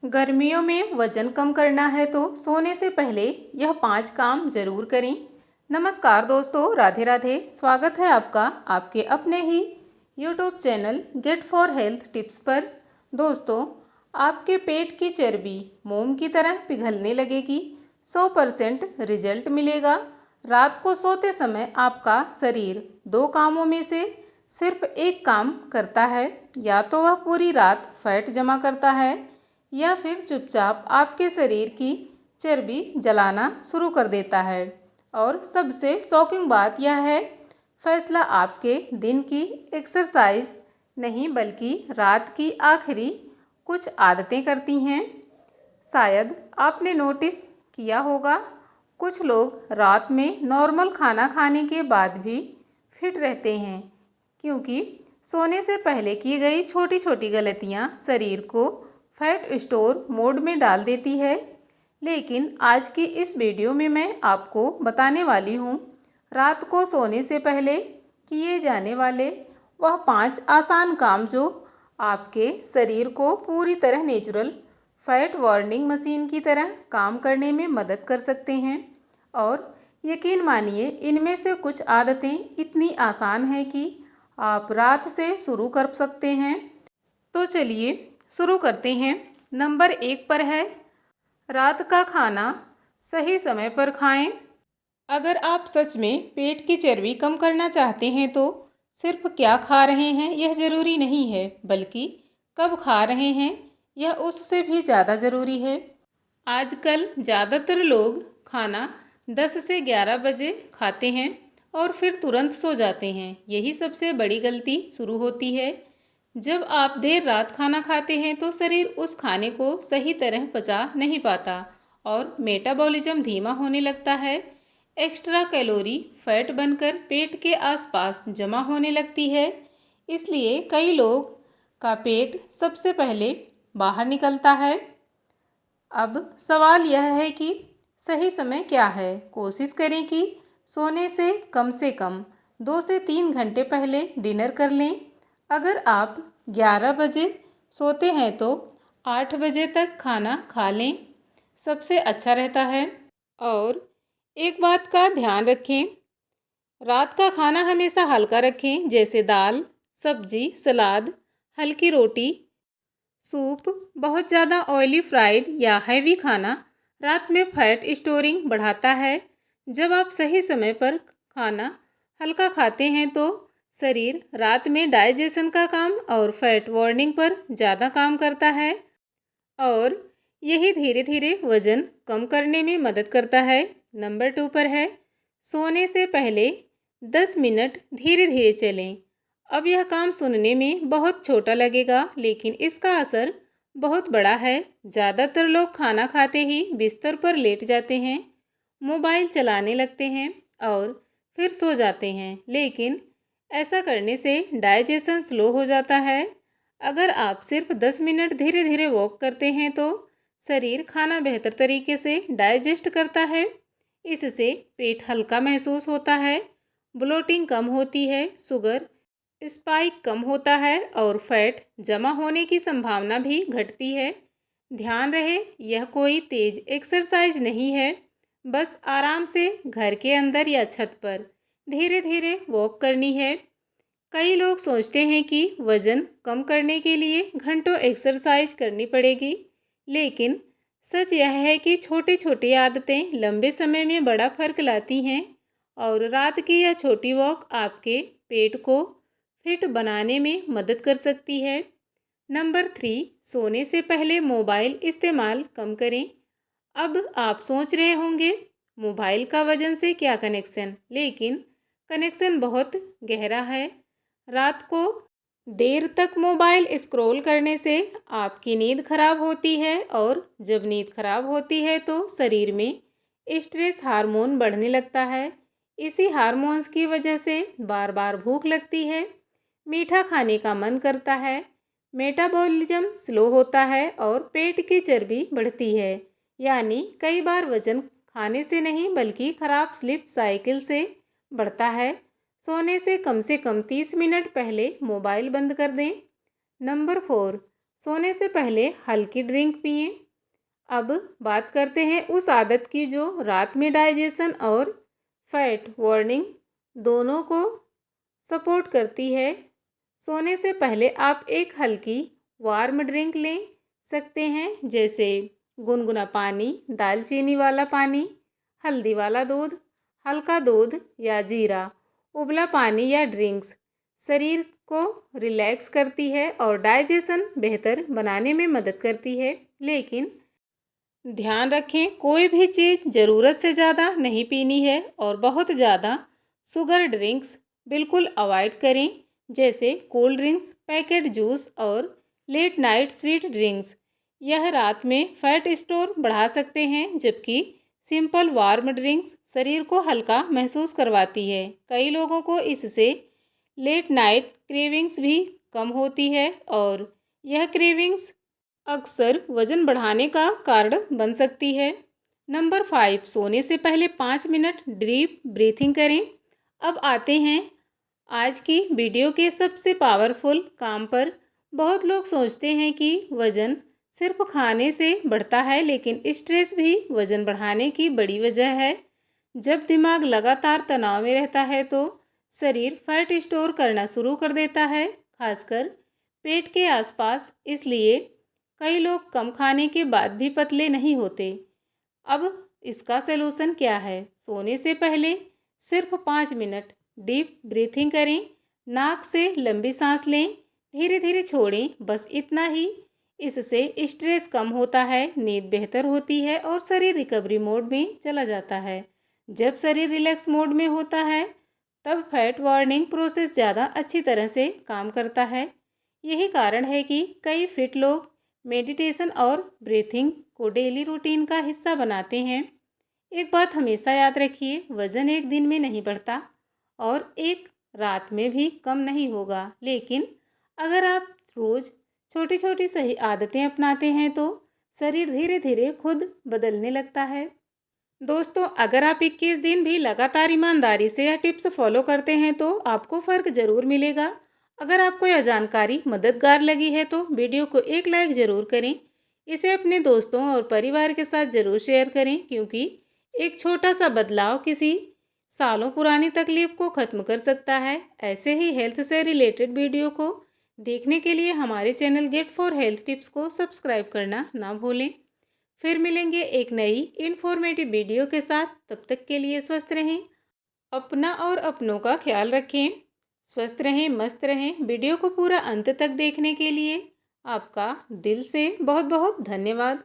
गर्मियों में वजन कम करना है तो सोने से पहले यह 5 काम जरूर करें। नमस्कार दोस्तों, राधे राधे। स्वागत है आपका आपके अपने ही YouTube channel get for health tips पर। दोस्तों, आपके पेट की चर्बी मोम की तरह पिघलने लगेगी। 100% रिजल्ट मिलेगा। रात को सोते समय आपका शरीर 2 कामों में से सिर्फ एक काम करता है। या तो वह पूरी रात फैट जमा करता है या फिर चुपचाप आपके शरीर की चर्बी जलाना शुरू कर देता है। और सबसे शॉकिंग बात यह है, फैसला आपके दिन की एक्सरसाइज नहीं बल्कि रात की आखिरी कुछ आदतें करती हैं। शायद आपने नोटिस किया होगा, कुछ लोग रात में नॉर्मल खाना खाने के बाद भी फिट रहते हैं, क्योंकि सोने से पहले की गई छोटी छोटी गलतियां शरीर को फैट स्टोर मोड में डाल देती है। लेकिन आज की इस वीडियो में मैं आपको बताने वाली हूँ, रात को सोने से पहले किए जाने वाले वह 5 आसान काम जो आपके शरीर को पूरी तरह नेचुरल फैट बर्निंग मशीन की तरह काम करने में मदद कर सकते हैं। और यकीन मानिए, इनमें से कुछ आदतें इतनी आसान हैं कि आप रात से शुरू कर सकते हैं। तो चलिए शुरू करते हैं। नंबर 1 पर है, रात का खाना सही समय पर खाएं। अगर आप सच में पेट की चर्बी कम करना चाहते हैं तो सिर्फ क्या खा रहे हैं यह ज़रूरी नहीं है, बल्कि कब खा रहे हैं यह उससे भी ज़्यादा ज़रूरी है। आजकल ज़्यादातर लोग खाना 10 से 11 बजे खाते हैं और फिर तुरंत सो जाते हैं। यही सबसे बड़ी गलती शुरू होती है। जब आप देर रात खाना खाते हैं तो शरीर उस खाने को सही तरह पचा नहीं पाता और मेटाबॉलिज्म धीमा होने लगता है। एक्स्ट्रा कैलोरी फैट बनकर पेट के आसपास जमा होने लगती है। इसलिए कई लोग का पेट सबसे पहले बाहर निकलता है। अब सवाल यह है कि सही समय क्या है। कोशिश करें कि सोने से कम 2 से 3 घंटे पहले डिनर कर लें। अगर आप 11 बजे सोते हैं तो 8 बजे तक खाना खा लें, सबसे अच्छा रहता है। और एक बात का ध्यान रखें, रात का खाना हमेशा हल्का रखें, जैसे दाल, सब्जी, सलाद, हल्की रोटी, सूप। बहुत ज़्यादा ऑयली, फ्राइड या हैवी खाना रात में फैट स्टोरिंग बढ़ाता है। जब आप सही समय पर खाना हल्का खाते हैं तो शरीर रात में डाइजेशन का काम और फैट बर्निंग पर ज़्यादा काम करता है और यही धीरे धीरे वज़न कम करने में मदद करता है। नंबर 2 पर है, सोने से पहले 10 मिनट धीरे धीरे चलें। अब यह काम सुनने में बहुत छोटा लगेगा, लेकिन इसका असर बहुत बड़ा है। ज़्यादातर लोग खाना खाते ही बिस्तर पर लेट जाते हैं, मोबाइल चलाने लगते हैं और फिर सो जाते हैं, लेकिन ऐसा करने से डाइजेशन स्लो हो जाता है। अगर आप सिर्फ 10 मिनट धीरे धीरे वॉक करते हैं तो शरीर खाना बेहतर तरीके से डाइजेस्ट करता है। इससे पेट हल्का महसूस होता है, ब्लोटिंग कम होती है, शुगर स्पाइक कम होता है और फैट जमा होने की संभावना भी घटती है। ध्यान रहे, यह कोई तेज एक्सरसाइज नहीं है, बस आराम से घर के अंदर या छत पर धीरे धीरे वॉक करनी है। कई लोग सोचते हैं कि वज़न कम करने के लिए घंटों एक्सरसाइज करनी पड़ेगी, लेकिन सच यह है कि छोटी छोटी आदतें लंबे समय में बड़ा फर्क लाती हैं। और रात की यह छोटी वॉक आपके पेट को फिट बनाने में मदद कर सकती है। नंबर 3, सोने से पहले मोबाइल इस्तेमाल कम करें। अब आप सोच रहे होंगे, मोबाइल का वज़न से क्या कनेक्शन? लेकिन कनेक्शन बहुत गहरा है। रात को देर तक मोबाइल स्क्रॉल करने से आपकी नींद खराब होती है और जब नींद खराब होती है तो शरीर में स्ट्रेस हार्मोन बढ़ने लगता है। इसी हार्मोन्स की वजह से बार बार भूख लगती है, मीठा खाने का मन करता है, मेटाबॉलिज्म स्लो होता है और पेट की चर्बी बढ़ती है। यानी कई बार वजन खाने से नहीं बल्कि खराब स्लीप साइकिल से बढ़ता है। सोने से कम 30 मिनट पहले मोबाइल बंद कर दें। नंबर 4, सोने से पहले हल्की ड्रिंक पिएं। अब बात करते हैं उस आदत की जो रात में डाइजेशन और फैट वार्निंग दोनों को सपोर्ट करती है। सोने से पहले आप एक हल्की वार्म ड्रिंक ले सकते हैं, जैसे गुनगुना पानी, दालचीनी वाला पानी, हल्दी वाला दूध, हल्का दूध या जीरा उबला पानी या ड्रिंक्स शरीर को रिलैक्स करती है और डाइजेशन बेहतर बनाने में मदद करती है। लेकिन ध्यान रखें, कोई भी चीज़ ज़रूरत से ज़्यादा नहीं पीनी है और बहुत ज़्यादा शुगर ड्रिंक्स बिल्कुल अवॉइड करें, जैसे कोल्ड ड्रिंक्स, पैकेट जूस और लेट नाइट स्वीट ड्रिंक्स। यह रात में फैट स्टोर बढ़ा सकते हैं, जबकि सिंपल वार्म ड्रिंक्स शरीर को हल्का महसूस करवाती है। कई लोगों को इससे लेट नाइट क्रेविंग्स भी कम होती है और यह क्रेविंग्स अक्सर वज़न बढ़ाने का कारण बन सकती है। नंबर 5, सोने से पहले 5 मिनट डीप ब्रीथिंग करें। अब आते हैं आज की वीडियो के सबसे पावरफुल काम पर। बहुत लोग सोचते हैं कि वज़न सिर्फ खाने से बढ़ता है, लेकिन स्ट्रेस भी वज़न बढ़ाने की बड़ी वजह है। जब दिमाग लगातार तनाव में रहता है तो शरीर फैट स्टोर करना शुरू कर देता है, खासकर पेट के आसपास। इसलिए कई लोग कम खाने के बाद भी पतले नहीं होते। अब इसका सलूशन क्या है? सोने से पहले सिर्फ 5 मिनट डीप ब्रीथिंग करें। नाक से लंबी सांस लें, धीरे धीरे छोड़ें, बस इतना ही। इससे स्ट्रेस कम होता है, नींद बेहतर होती है और शरीर रिकवरी मोड में चला जाता है। जब शरीर रिलैक्स मोड में होता है तब फैट वार्निंग प्रोसेस ज़्यादा अच्छी तरह से काम करता है। यही कारण है कि कई फिट लोग मेडिटेशन और ब्रीथिंग को डेली रूटीन का हिस्सा बनाते हैं। एक बात हमेशा याद रखिए, वज़न एक दिन में नहीं बढ़ता और एक रात में भी कम नहीं होगा, लेकिन अगर आप रोज़ छोटी छोटी सही आदतें अपनाते हैं तो शरीर धीरे धीरे खुद बदलने लगता है। दोस्तों, अगर आप 21 दिन भी लगातार ईमानदारी से यह टिप्स फॉलो करते हैं तो आपको फ़र्क ज़रूर मिलेगा। अगर आपको यह जानकारी मददगार लगी है तो वीडियो को एक लाइक ज़रूर करें। इसे अपने दोस्तों और परिवार के साथ ज़रूर शेयर करें, क्योंकि एक छोटा सा बदलाव किसी सालों पुरानी तकलीफ को ख़त्म कर सकता है। ऐसे ही हेल्थ से रिलेटेड वीडियो को देखने के लिए हमारे channel get for health tips को सब्सक्राइब करना ना भूलें। फिर मिलेंगे एक नई इन्फॉर्मेटिव वीडियो के साथ। तब तक के लिए स्वस्थ रहें, अपना और अपनों का ख्याल रखें। स्वस्थ रहें, मस्त रहें। वीडियो को पूरा अंत तक देखने के लिए आपका दिल से बहुत बहुत धन्यवाद।